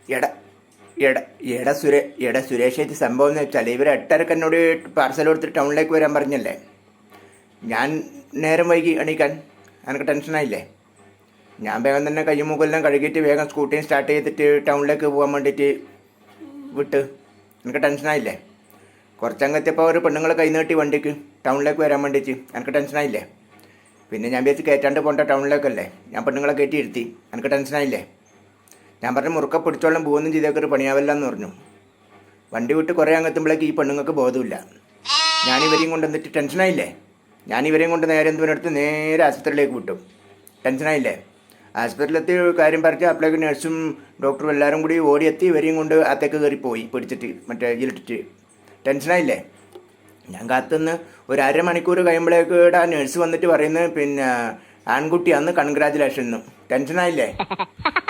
എട എട എട സുരേ എട സുരേഷേച്ചി സംഭവം എന്ന് വെച്ചാൽ ഇവർ 8:30 എന്നോട് പാർസൽ കൊടുത്തിട്ട് ടൗണിലേക്ക് വരാൻ പറഞ്ഞല്ലേ. ഞാൻ നേരം വൈകി എണീക്കാൻ എനിക്ക് ടെൻഷനായില്ലേ. ഞാൻ വേഗം തന്നെ കയ്യും മുകളെല്ലാം കഴുകിയിട്ട് വേഗം സ്കൂട്ടിയും സ്റ്റാർട്ട് ചെയ്തിട്ട് ടൗണിലേക്ക് പോകാൻ വേണ്ടിയിട്ട് വിട്ട്. എനിക്ക് ടെൻഷനായില്ലേ. കുറച്ചങ്ങെത്തിയപ്പോൾ ഒരു പെണ്ണുങ്ങളെ കൈ നീട്ടി വണ്ടിക്ക് ടൗണിലേക്ക് വരാൻ വേണ്ടിയിട്ട് എനിക്ക് ടെൻഷനായില്ലേ. പിന്നെ ഞാൻ വിചാരിച്ച് കയറ്റാണ്ട് പോകേണ്ട ടൗണിലേക്കല്ലേ, ഞാൻ പെണ്ണുങ്ങളെ കയറ്റി ഇരുത്തി. എനിക്ക് ടെൻഷനായില്ലേ. ഞാൻ പറഞ്ഞു മുറുക്ക പിടിച്ചോളം പോകുന്നും ചെയ്തേക്കൊരു പണിയാവില്ല എന്ന് പറഞ്ഞു. വണ്ടി വിട്ട് കുറേ അങ്ങെത്തുമ്പോഴേക്ക് ഈ പെണ്ണുങ്ങൾക്ക് ബോധമില്ല. ഞാനിവരെയും കൊണ്ട് എന്നിട്ട് ടെൻഷനായില്ലേ. ഞാനിവരെയും കൊണ്ട് നേരെ എന്തുവിനടുത്ത് നേരെ ആശുപത്രിയിലേക്ക് വിട്ടു. ടെൻഷനായില്ലേ. ആശുപത്രിയിലെത്തി കാര്യം പറഞ്ഞ് അപ്പോഴേക്ക് നഴ്സും ഡോക്ടറും എല്ലാവരും കൂടി ഓടിയെത്തി ഇവരെയും കൊണ്ട് അകത്തേക്ക് കയറിപ്പോയി പിടിച്ചിട്ട് മറ്റേ ഇതിലിട്ടിട്ട്. ടെൻഷനായില്ലേ. ഞാൻ കാത്തുനിന്ന് ഒരു അരമണിക്കൂർ കഴിയുമ്പോഴേക്ക് ആ നഴ്സ് വന്നിട്ട് പറയുന്നത് പിന്നെ ആൺകുട്ടിയാന്ന് കൺഗ്രാജുലേഷൻ എന്നും. ടെൻഷനായില്ലേ.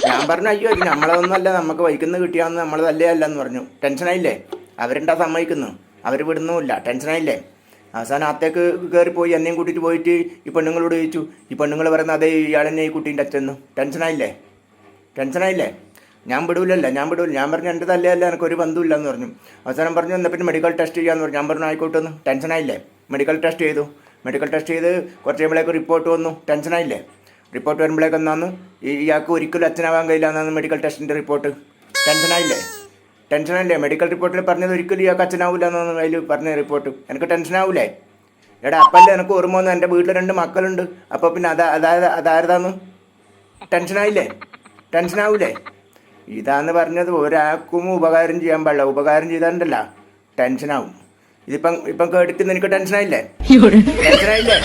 ഞാൻ പറഞ്ഞു അയ്യോ ഇത് നമ്മളതൊന്നും അല്ല, നമുക്ക് വൈക്കുന്ന കിട്ടിയാന്ന് നമ്മളതല്ലേ അല്ല എന്ന് പറഞ്ഞു. ടെൻഷനായില്ലേ. അവരെന്താ സമ്മതിക്കുന്നു, അവർ വിടുന്നുമില്ല. ടെൻഷനായില്ലേ. അവസാനം അകത്തേക്ക് കയറിപ്പോയി എന്നെയും കൂട്ടിയിട്ട് പോയിട്ട് ഈ പെണ്ണുങ്ങളോട് ചോദിച്ചു. ഈ പെണ്ണുങ്ങൾ പറയുന്നത് അതേ ഇയാളെന്നെ ഈ കുട്ടീൻ്റെ അച്ഛന്നു. ടെൻഷനായില്ലേ. ടെൻഷനായില്ലേ. ഞാൻ വിടൂലല്ല. ഞാൻ പറഞ്ഞു എൻ്റെ തല്ലയല്ല, എനിക്കൊരു ബന്ധമില്ല എന്ന് പറഞ്ഞു. അവസാനം പറഞ്ഞു എന്നാൽ പിന്നെ മെഡിക്കൽ ടെസ്റ്റ് ചെയ്യാമെന്ന് പറഞ്ഞു. ഞാൻ പറഞ്ഞു ആയിക്കോട്ടെന്ന്. ടെൻഷനായില്ലേ. മെഡിക്കൽ ടെസ്റ്റ് ചെയ്തു. മെഡിക്കൽ ടെസ്റ്റ് ചെയ്ത് കുറച്ച് കഴിയുമ്പോഴേക്ക് റിപ്പോർട്ട് വന്നു. ടെൻഷനായില്ലേ. റിപ്പോർട്ട് വരുമ്പോഴേക്ക് എന്നാന്ന് ഇയാൾക്ക് ഒരിക്കലും അച്ഛനാവാൻ കഴിയില്ല എന്നാണ് മെഡിക്കൽ ടെസ്റ്റിൻ്റെ റിപ്പോർട്ട്. ടെൻഷനായില്ലേ. ടെൻഷനായില്ലേ. മെഡിക്കൽ റിപ്പോർട്ടിൽ പറഞ്ഞത് ഒരിക്കലും ഇയാൾക്ക് അച്ഛനാവില്ല എന്നാണ് അതിൽ പറഞ്ഞ റിപ്പോർട്ട്. എനിക്ക് ടെൻഷനാവൂലേ. എടാ അപ്പല്ലേ എനിക്ക് ഓർമ്മ വന്നു എൻ്റെ വീട്ടിൽ 2 മക്കളുണ്ട്. അപ്പോൾ പിന്നെ അതാരതാന്ന്. ടെൻഷനായില്ലേ. ടെൻഷനാവൂലേ. ഇതാന്ന് പറഞ്ഞത് ഒരാൾക്കും ഉപകാരം ചെയ്യാൻ പാടില്ല. ഉപകാരം ചെയ്താലുണ്ടല്ല ടെൻഷനാവും. ഇപ്പം കേട്ടിട്ട് നിനക്ക് ടെൻഷനായില്ലേ. ടെൻഷനായില്ലേ.